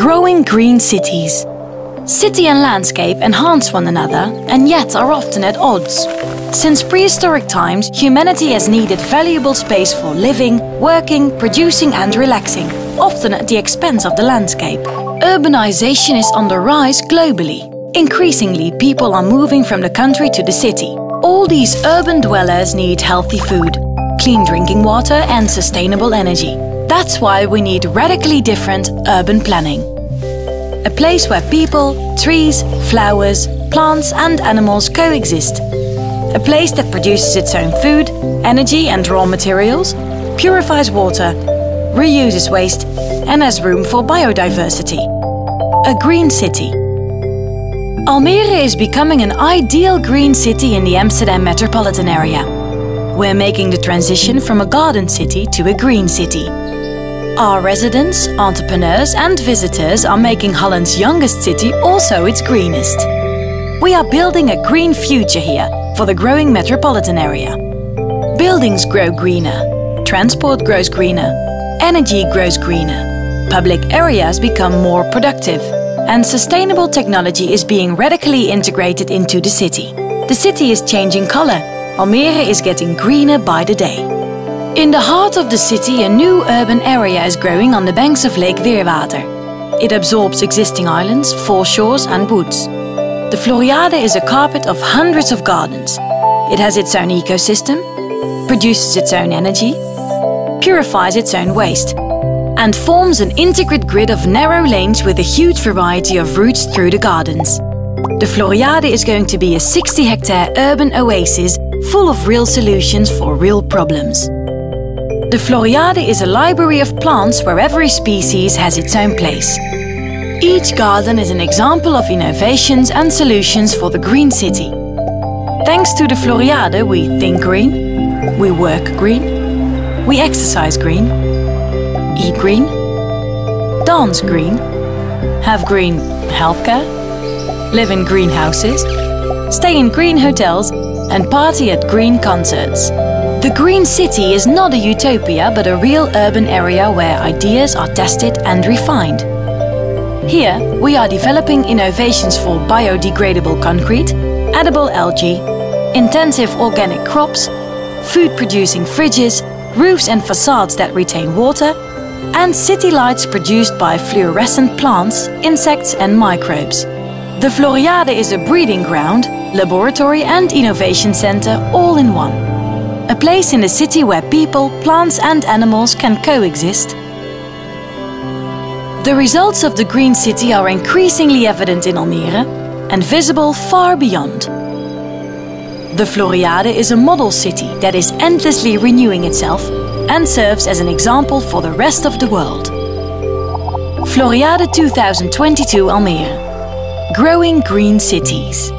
Growing green cities. City and landscape enhance one another and yet are often at odds. Since prehistoric times, humanity has needed valuable space for living, working, producing and relaxing, often at the expense of the landscape. Urbanization is on the rise globally. Increasingly, people are moving from the country to the city. All these urban dwellers need healthy food, clean drinking water and sustainable energy. That's why we need radically different urban planning. A place where people, trees, flowers, plants and animals coexist. A place that produces its own food, energy and raw materials, purifies water, reuses waste and has room for biodiversity. A green city. Almere is becoming an ideal green city in the Amsterdam metropolitan area. We're making the transition from a garden city to a green city. Our residents, entrepreneurs and visitors are making Holland's youngest city also its greenest. We are building a green future here for the growing metropolitan area. Buildings grow greener, transport grows greener, energy grows greener, public areas become more productive, and sustainable technology is being radically integrated into the city. The city is changing color. Almere is getting greener by the day. In the heart of the city, a new urban area is growing on the banks of Lake Weerwater. It absorbs existing islands, foreshores and woods. The Floriade is a carpet of hundreds of gardens. It has its own ecosystem, produces its own energy, purifies its own waste, and forms an integrated grid of narrow lanes with a huge variety of routes through the gardens. The Floriade is going to be a 60-hectare urban oasis full of real solutions for real problems. The Floriade is a library of plants where every species has its own place. Each garden is an example of innovations and solutions for the green city. Thanks to the Floriade, we think green, we work green, we exercise green, eat green, dance green, have green healthcare, live in green houses, stay in green hotels and party at green concerts. The green city is not a utopia but a real urban area where ideas are tested and refined. Here we are developing innovations for biodegradable concrete, edible algae, intensive organic crops, food-producing fridges, roofs and facades that retain water, and city lights produced by fluorescent plants, insects and microbes. The Floriade is a breeding ground, laboratory and innovation center all in one. A place in the city where people, plants and animals can coexist. The results of the green city are increasingly evident in Almere and visible far beyond. The Floriade is a model city that is endlessly renewing itself and serves as an example for the rest of the world. Floriade 2022 Almere. Growing green cities.